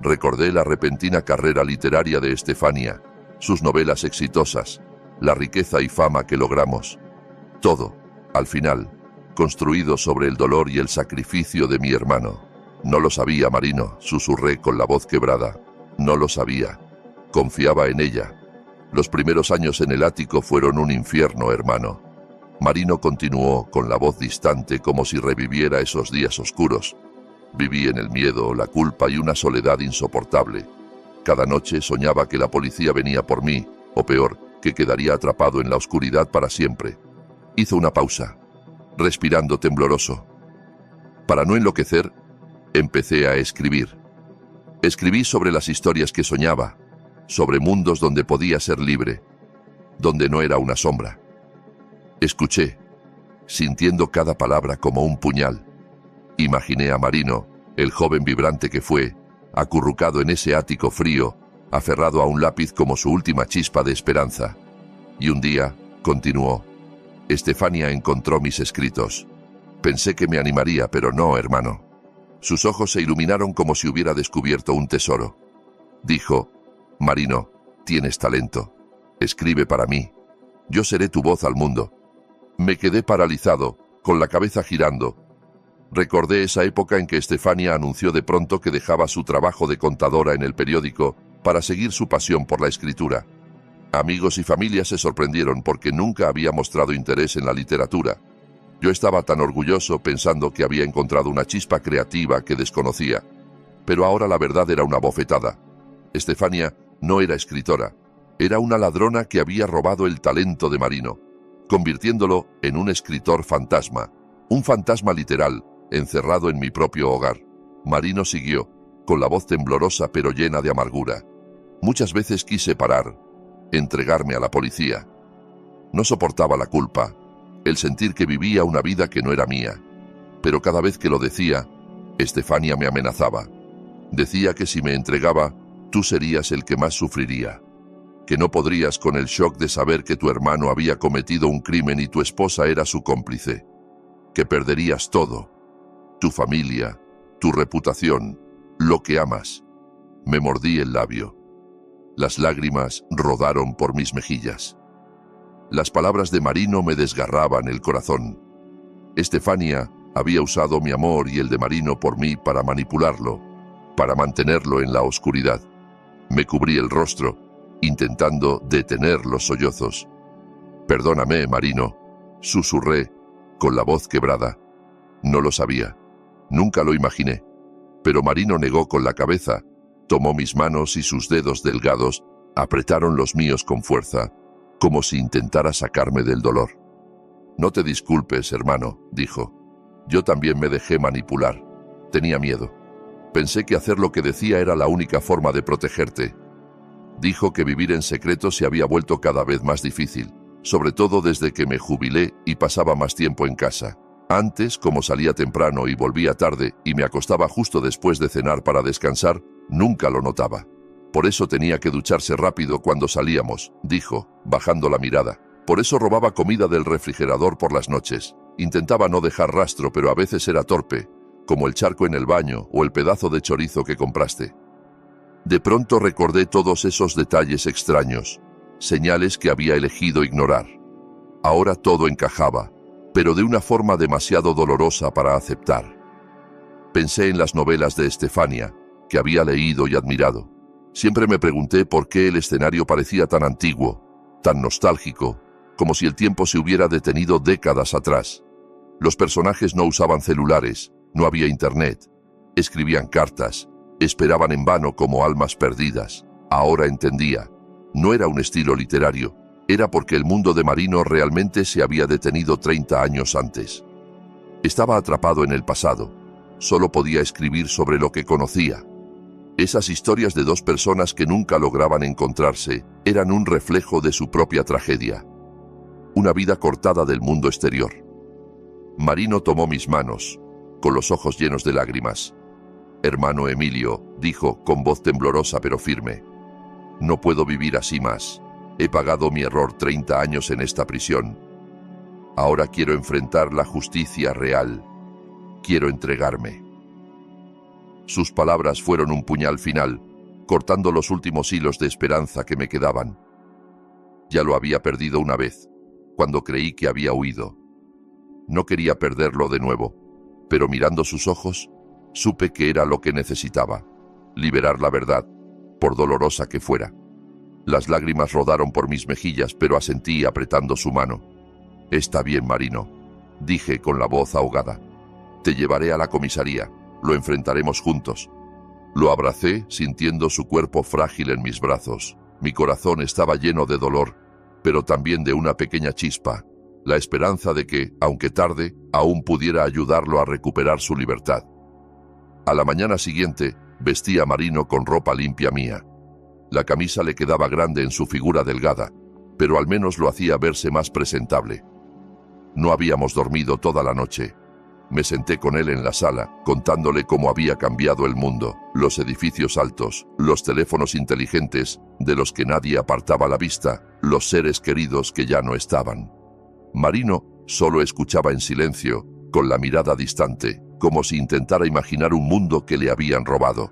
Recordé la repentina carrera literaria de Estefania, sus novelas exitosas, la riqueza y fama que logramos. Todo, al final, construido sobre el dolor y el sacrificio de mi hermano. No lo sabía, Marino, susurré con la voz quebrada. No lo sabía. Confiaba en ella. Los primeros años en el ático fueron un infierno, hermano. Marino continuó con la voz distante como si reviviera esos días oscuros. Viví en el miedo, la culpa y una soledad insoportable. Cada noche soñaba que la policía venía por mí, o peor, que quedaría atrapado en la oscuridad para siempre. Hizo una pausa, respirando tembloroso. Para no enloquecer, empecé a escribir. Escribí sobre las historias que soñaba, sobre mundos donde podía ser libre, donde no era una sombra. Escuché, sintiendo cada palabra como un puñal. Imaginé a Marino, el joven vibrante que fue, acurrucado en ese ático frío, aferrado a un lápiz como su última chispa de esperanza. Y un día, continuó, Estefania encontró mis escritos. Pensé que me animaría, pero no, hermano. Sus ojos se iluminaron como si hubiera descubierto un tesoro. Dijo, Marino, tienes talento. Escribe para mí. Yo seré tu voz al mundo. Me quedé paralizado, con la cabeza girando. Recordé esa época en que Estefania anunció de pronto que dejaba su trabajo de contadora en el periódico para seguir su pasión por la escritura. Amigos y familia se sorprendieron porque nunca había mostrado interés en la literatura. Yo estaba tan orgulloso pensando que había encontrado una chispa creativa que desconocía. Pero ahora la verdad era una bofetada. Estefania no era escritora. Era una ladrona que había robado el talento de Marino, convirtiéndolo en un escritor fantasma. Un fantasma literal, encerrado en mi propio hogar. Marino siguió, con la voz temblorosa pero llena de amargura. Muchas veces quise parar, entregarme a la policía. No soportaba la culpa, el sentir que vivía una vida que no era mía. Pero cada vez que lo decía, Estefania me amenazaba. Decía que si me entregaba, tú serías el que más sufriría. que no podrías con el shock de saber que tu hermano había cometido un crimen y tu esposa era su cómplice, que perderías todo, tu familia, tu reputación, lo que amas. Me mordí el labio. Las lágrimas rodaron por mis mejillas. Las palabras de Marino me desgarraban el corazón. Estefania había usado mi amor y el de Marino por mí para manipularlo, para mantenerlo en la oscuridad. Me cubrí el rostro, intentando detener los sollozos. «Perdóname, Marino», susurré, con la voz quebrada. No lo sabía. Nunca lo imaginé. Pero Marino negó con la cabeza, tomó mis manos y sus dedos delgados apretaron los míos con fuerza, como si intentara sacarme del dolor. «No te disculpes, hermano», dijo. Yo también me dejé manipular. Tenía miedo. Pensé que hacer lo que decía era la única forma de protegerte. Dijo que vivir en secreto se había vuelto cada vez más difícil, sobre todo desde que me jubilé y pasaba más tiempo en casa. Antes, como salía temprano y volvía tarde y me acostaba justo después de cenar para descansar, nunca lo notaba. Por eso tenía que ducharse rápido cuando salíamos, dijo, bajando la mirada. Por eso robaba comida del refrigerador por las noches. Intentaba no dejar rastro, pero a veces era torpe, como el charco en el baño o el pedazo de chorizo que compraste. De pronto recordé todos esos detalles extraños, señales que había elegido ignorar. Ahora todo encajaba, pero de una forma demasiado dolorosa para aceptar. Pensé en las novelas de Estefania, que había leído y admirado. Siempre me pregunté por qué el escenario parecía tan antiguo, tan nostálgico, como si el tiempo se hubiera detenido décadas atrás. Los personajes no usaban celulares, no había internet, escribían cartas, esperaban en vano como almas perdidas. Ahora entendía, no era un estilo literario, era porque el mundo de Marino realmente se había detenido 30 años antes. Estaba atrapado en el pasado, solo podía escribir sobre lo que conocía. Esas historias de dos personas que nunca lograban encontrarse eran un reflejo de su propia tragedia. Una vida cortada del mundo exterior. Marino tomó mis manos, con los ojos llenos de lágrimas. «Hermano Emilio», dijo con voz temblorosa pero firme, «no puedo vivir así más. He pagado mi error 30 años en esta prisión. Ahora quiero enfrentar la justicia real. Quiero entregarme». Sus palabras fueron un puñal final, cortando los últimos hilos de esperanza que me quedaban. Ya lo había perdido una vez, cuando creí que había huido. No quería perderlo de nuevo, pero mirando sus ojos, supe que era lo que necesitaba, liberar la verdad, por dolorosa que fuera. Las lágrimas rodaron por mis mejillas, pero asentí apretando su mano. «Está bien, Marino», dije con la voz ahogada. «Te llevaré a la comisaría, lo enfrentaremos juntos». Lo abracé, sintiendo su cuerpo frágil en mis brazos. Mi corazón estaba lleno de dolor, pero también de una pequeña chispa, la esperanza de que, aunque tarde, aún pudiera ayudarlo a recuperar su libertad. A la mañana siguiente, vestí a Marino con ropa limpia mía. La camisa le quedaba grande en su figura delgada, pero al menos lo hacía verse más presentable. No habíamos dormido toda la noche. Me senté con él en la sala, contándole cómo había cambiado el mundo, los edificios altos, los teléfonos inteligentes, de los que nadie apartaba la vista, los seres queridos que ya no estaban. Marino solo escuchaba en silencio, con la mirada distante, como si intentara imaginar un mundo que le habían robado.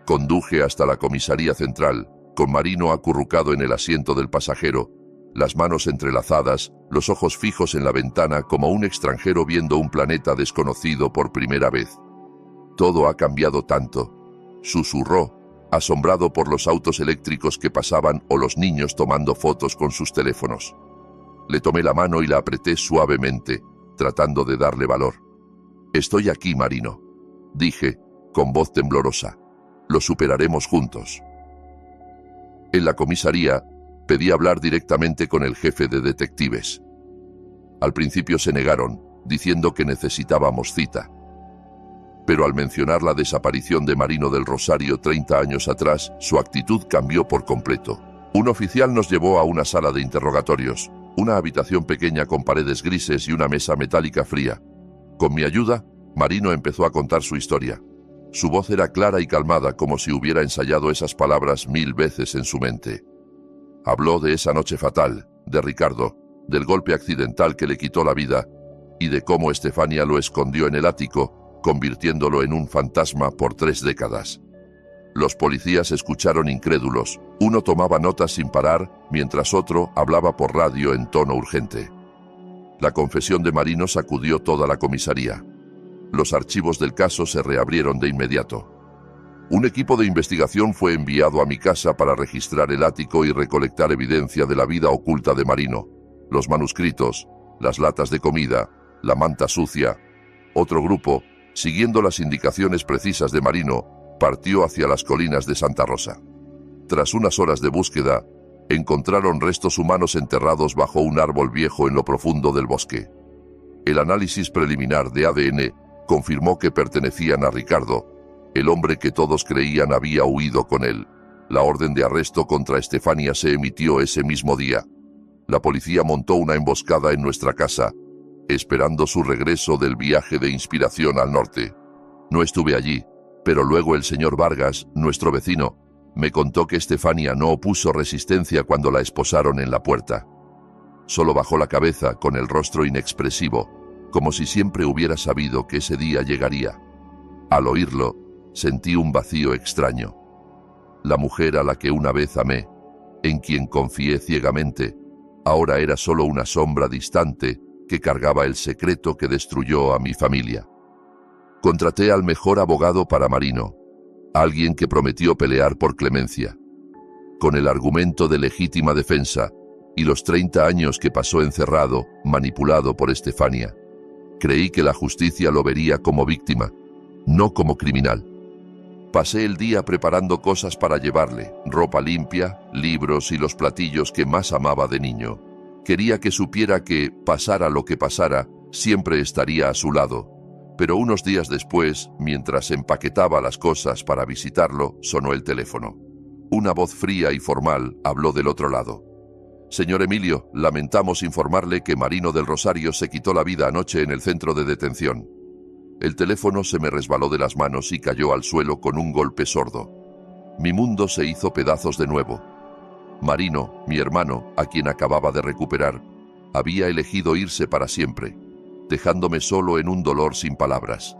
Conduje hasta la comisaría central, con Marino acurrucado en el asiento del pasajero, las manos entrelazadas, los ojos fijos en la ventana como un extranjero viendo un planeta desconocido por primera vez. «Todo ha cambiado tanto», susurró, asombrado por los autos eléctricos que pasaban o los niños tomando fotos con sus teléfonos. Le tomé la mano y la apreté suavemente, tratando de darle valor. «Estoy aquí, Marino», dije, con voz temblorosa. «Lo superaremos juntos». En la comisaría, pedí hablar directamente con el jefe de detectives. Al principio se negaron, diciendo que necesitábamos cita. Pero al mencionar la desaparición de Marino del Rosario 30 años atrás, su actitud cambió por completo. Un oficial nos llevó a una sala de interrogatorios, una habitación pequeña con paredes grises y una mesa metálica fría. Con mi ayuda, Marino empezó a contar su historia. Su voz era clara y calmada, como si hubiera ensayado esas palabras 1000 veces en su mente. Habló de esa noche fatal, de Ricardo, del golpe accidental que le quitó la vida y de cómo Estefania lo escondió en el ático, convirtiéndolo en un fantasma por 3 décadas. Los policías escucharon incrédulos. Uno tomaba notas sin parar, mientras otro hablaba por radio en tono urgente. La confesión de Marino sacudió toda la comisaría. Los archivos del caso se reabrieron de inmediato. Un equipo de investigación fue enviado a mi casa para registrar el ático y recolectar evidencia de la vida oculta de Marino. Los manuscritos, las latas de comida, la manta sucia. Otro grupo, siguiendo las indicaciones precisas de Marino, partió hacia las colinas de Santa Rosa. Tras unas horas de búsqueda, encontraron restos humanos enterrados bajo un árbol viejo en lo profundo del bosque. El análisis preliminar de ADN confirmó que pertenecían a Ricardo, el hombre que todos creían había huido con él. La orden de arresto contra Estefania se emitió ese mismo día. La policía montó una emboscada en nuestra casa, esperando su regreso del viaje de inspiración al norte. No estuve allí, pero luego el señor Vargas, nuestro vecino, me contó que Estefania no opuso resistencia cuando la esposaron en la puerta. Solo bajó la cabeza con el rostro inexpresivo, como si siempre hubiera sabido que ese día llegaría. Al oírlo, sentí un vacío extraño. La mujer a la que una vez amé, en quien confié ciegamente, ahora era solo una sombra distante que cargaba el secreto que destruyó a mi familia. Contraté al mejor abogado para Marino, alguien que prometió pelear por clemencia. Con el argumento de legítima defensa y los 30 años que pasó encerrado, manipulado por Estefania, creí que la justicia lo vería como víctima, no como criminal. Pasé el día preparando cosas para llevarle, ropa limpia, libros y los platillos que más amaba de niño. Quería que supiera que, pasara lo que pasara, siempre estaría a su lado. Pero unos días después, mientras empaquetaba las cosas para visitarlo, sonó el teléfono. Una voz fría y formal habló del otro lado. «Señor Emilio, lamentamos informarle que Marino del Rosario se quitó la vida anoche en el centro de detención». El teléfono se me resbaló de las manos y cayó al suelo con un golpe sordo. Mi mundo se hizo pedazos de nuevo. Marino, mi hermano, a quien acababa de recuperar, había elegido irse para siempre, dejándome solo en un dolor sin palabras.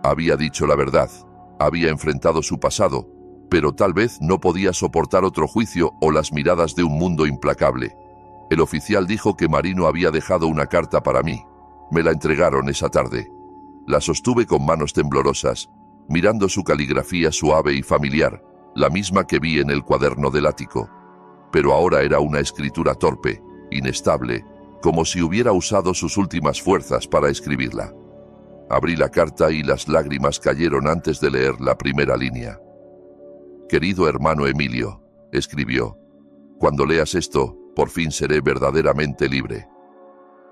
Había dicho la verdad, había enfrentado su pasado, pero tal vez no podía soportar otro juicio o las miradas de un mundo implacable. El oficial dijo que Marino había dejado una carta para mí. Me la entregaron esa tarde. La sostuve con manos temblorosas, mirando su caligrafía suave y familiar, la misma que vi en el cuaderno del ático. Pero ahora era una escritura torpe, inestable, como si hubiera usado sus últimas fuerzas para escribirla. Abrí la carta y las lágrimas cayeron antes de leer la primera línea. «Querido hermano Emilio», escribió, «cuando leas esto, por fin seré verdaderamente libre.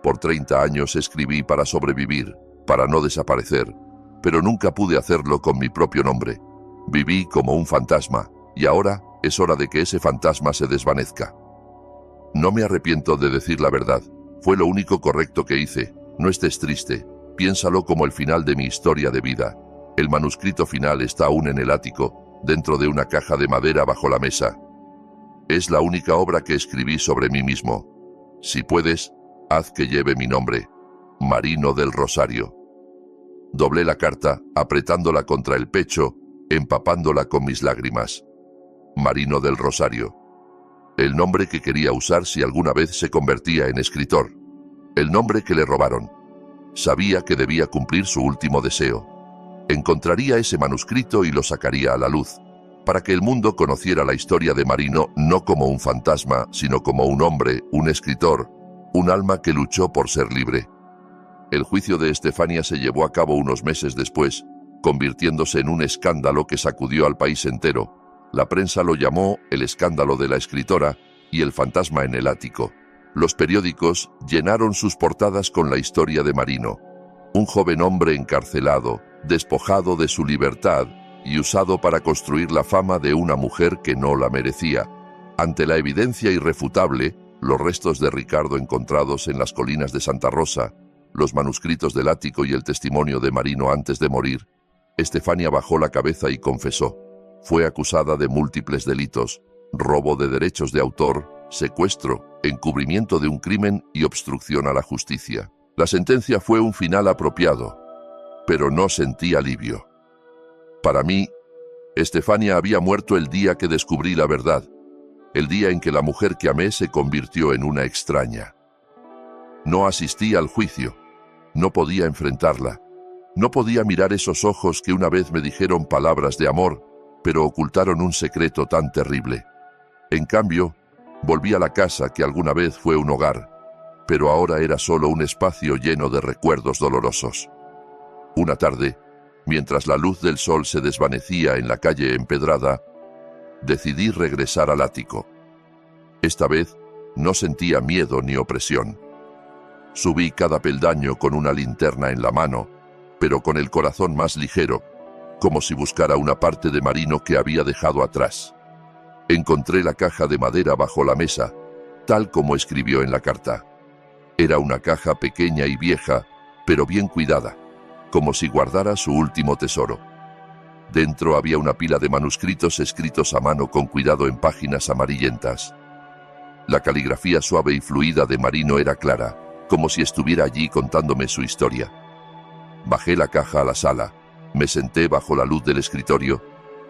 Por 30 años escribí para sobrevivir, para no desaparecer, pero nunca pude hacerlo con mi propio nombre. Viví como un fantasma, y ahora es hora de que ese fantasma se desvanezca. No me arrepiento de decir la verdad, fue lo único correcto que hice. No estés triste, piénsalo como el final de mi historia de vida. El manuscrito final está aún en el ático, dentro de una caja de madera bajo la mesa. Es la única obra que escribí sobre mí mismo. Si puedes, haz que lleve mi nombre, Marino del Rosario». Doblé la carta, apretándola contra el pecho, empapándola con mis lágrimas. Marino del Rosario. El nombre que quería usar si alguna vez se convertía en escritor. El nombre que le robaron. Sabía que debía cumplir su último deseo. Encontraría ese manuscrito y lo sacaría a la luz, para que el mundo conociera la historia de Marino no como un fantasma, sino como un hombre, un escritor, un alma que luchó por ser libre. El juicio de Estefania se llevó a cabo unos meses después, convirtiéndose en un escándalo que sacudió al país entero. La prensa lo llamó el escándalo de la escritora y el fantasma en el ático. Los periódicos llenaron sus portadas con la historia de Marino, un joven hombre encarcelado, despojado de su libertad y usado para construir la fama de una mujer que no la merecía. Ante la evidencia irrefutable, los restos de Ricardo encontrados en las colinas de Santa Rosa, los manuscritos del ático y el testimonio de Marino antes de morir, Estefania bajó la cabeza y confesó. Fue acusada de múltiples delitos, robo de derechos de autor, secuestro, encubrimiento de un crimen y obstrucción a la justicia. La sentencia fue un final apropiado, pero no sentí alivio. Para mí, Estefania había muerto el día que descubrí la verdad, el día en que la mujer que amé se convirtió en una extraña. No asistí al juicio, no podía enfrentarla, no podía mirar esos ojos que una vez me dijeron palabras de amor, pero ocultaron un secreto tan terrible. En cambio, volví a la casa que alguna vez fue un hogar, pero ahora era solo un espacio lleno de recuerdos dolorosos. Una tarde, mientras la luz del sol se desvanecía en la calle empedrada, decidí regresar al ático. Esta vez no sentía miedo ni opresión. Subí cada peldaño con una linterna en la mano, pero con el corazón más ligero, como si buscara una parte de Marino que había dejado atrás. Encontré la caja de madera bajo la mesa, tal como escribió en la carta. Era una caja pequeña y vieja, pero bien cuidada, como si guardara su último tesoro. Dentro había una pila de manuscritos escritos a mano con cuidado en páginas amarillentas. La caligrafía suave y fluida de Marino era clara, como si estuviera allí contándome su historia. Bajé la caja a la sala, me senté bajo la luz del escritorio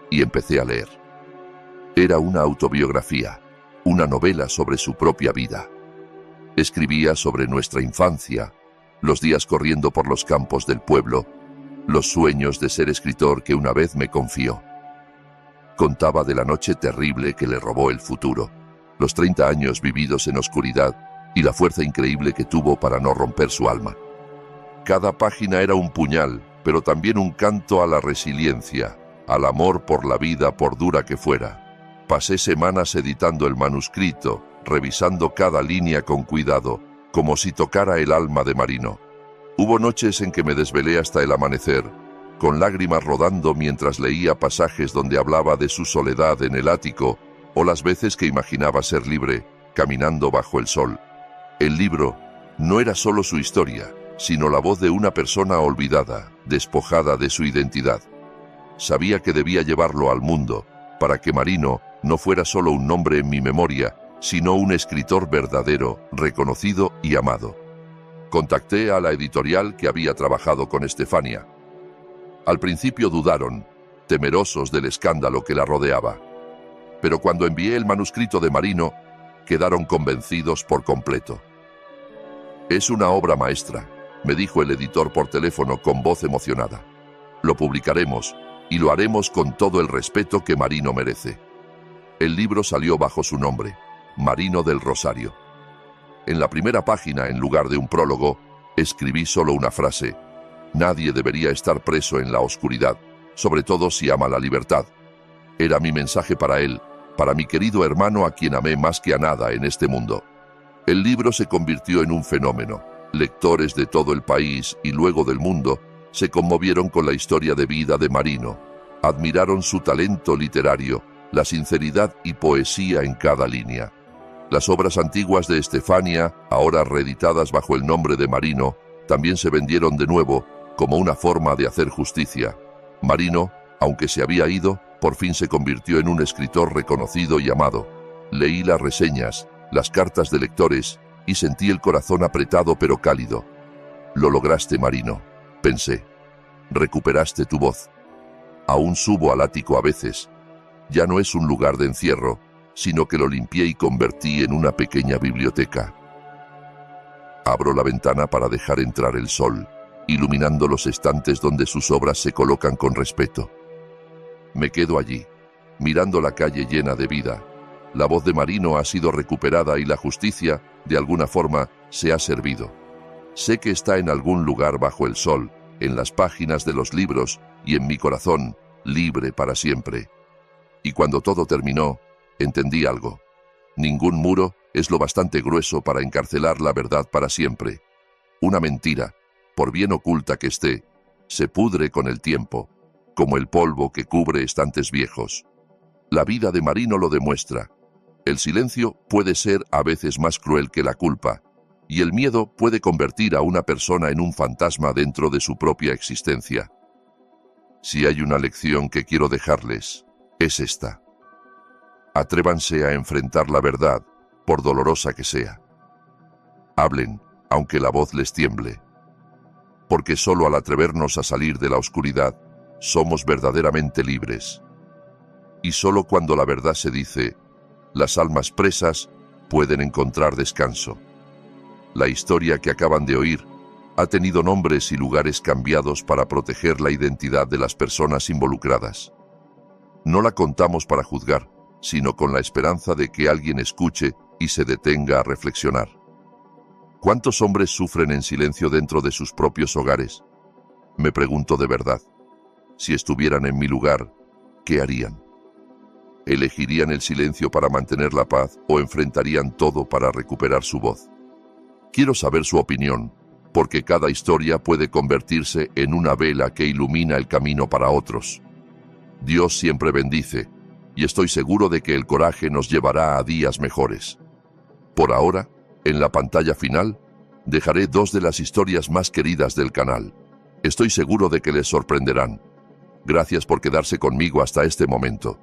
y empecé a leer. Era una autobiografía, una novela sobre su propia vida. Escribía sobre nuestra infancia, los días corriendo por los campos del pueblo, los sueños de ser escritor que una vez me confió. Contaba de la noche terrible que le robó el futuro, los 30 años vividos en oscuridad y la fuerza increíble que tuvo para no romper su alma. Cada página era un puñal, pero también un canto a la resiliencia, al amor por la vida por dura que fuera. Pasé semanas editando el manuscrito, revisando cada línea con cuidado, como si tocara el alma de Marino. Hubo noches en que me desvelé hasta el amanecer, con lágrimas rodando mientras leía pasajes donde hablaba de su soledad en el ático, o las veces que imaginaba ser libre, caminando bajo el sol. El libro no era solo su historia, sino la voz de una persona olvidada, despojada de su identidad. Sabía que debía llevarlo al mundo, para que Marino no fuera solo un nombre en mi memoria, sino un escritor verdadero, reconocido y amado. Contacté a la editorial que había trabajado con Estefania. Al principio dudaron, temerosos del escándalo que la rodeaba. Pero cuando envié el manuscrito de Marino, quedaron convencidos por completo. Es una obra maestra, me dijo el editor por teléfono con voz emocionada. Lo publicaremos y lo haremos con todo el respeto que Marino merece. El libro salió bajo su nombre, Marino del Rosario. En la primera página, en lugar de un prólogo, escribí solo una frase: nadie debería estar preso en la oscuridad, sobre todo si ama la libertad. Era mi mensaje para él, para mi querido hermano a quien amé más que a nada en este mundo. El libro se convirtió en un fenómeno. Lectores de todo el país y luego del mundo se conmovieron con la historia de vida de Marino. Admiraron su talento literario, la sinceridad y poesía en cada línea. Las obras antiguas de Estefania, ahora reeditadas bajo el nombre de Marino, también se vendieron de nuevo como una forma de hacer justicia. Marino, aunque se había ido, por fin se convirtió en un escritor reconocido y amado. Leí las reseñas, las cartas de lectores y sentí el corazón apretado pero cálido. Lo lograste, Marino, pensé. Recuperaste tu voz. Aún subo al ático a veces. Ya no es un lugar de encierro, sino que lo limpié y convertí en una pequeña biblioteca. Abro la ventana para dejar entrar el sol, iluminando los estantes donde sus obras se colocan con respeto. Me quedo allí, mirando la calle llena de vida. La voz de Marino ha sido recuperada y la justicia, de alguna forma, se ha servido. Sé que está en algún lugar bajo el sol, en las páginas de los libros y en mi corazón, libre para siempre. Y cuando todo terminó, entendí algo. Ningún muro es lo bastante grueso para encarcelar la verdad para siempre. Una mentira, por bien oculta que esté, se pudre con el tiempo, como el polvo que cubre estantes viejos. La vida de Marino lo demuestra. El silencio puede ser a veces más cruel que la culpa, y el miedo puede convertir a una persona en un fantasma dentro de su propia existencia. Si hay una lección que quiero dejarles, es esta. Atrévanse a enfrentar la verdad, por dolorosa que sea. Hablen, aunque la voz les tiemble. Porque solo al atrevernos a salir de la oscuridad, somos verdaderamente libres. Y solo cuando la verdad se dice, las almas presas pueden encontrar descanso. La historia que acaban de oír ha tenido nombres y lugares cambiados para proteger la identidad de las personas involucradas. No la contamos para juzgar, sino con la esperanza de que alguien escuche y se detenga a reflexionar. ¿Cuántos hombres sufren en silencio dentro de sus propios hogares? Me pregunto de verdad. Si estuvieran en mi lugar, ¿qué harían? ¿Elegirían el silencio para mantener la paz o enfrentarían todo para recuperar su voz? Quiero saber su opinión, porque cada historia puede convertirse en una vela que ilumina el camino para otros. Dios siempre bendice, y estoy seguro de que el coraje nos llevará a días mejores. Por ahora, en la pantalla final, dejaré 2 de las historias más queridas del canal. Estoy seguro de que les sorprenderán. Gracias por quedarse conmigo hasta este momento.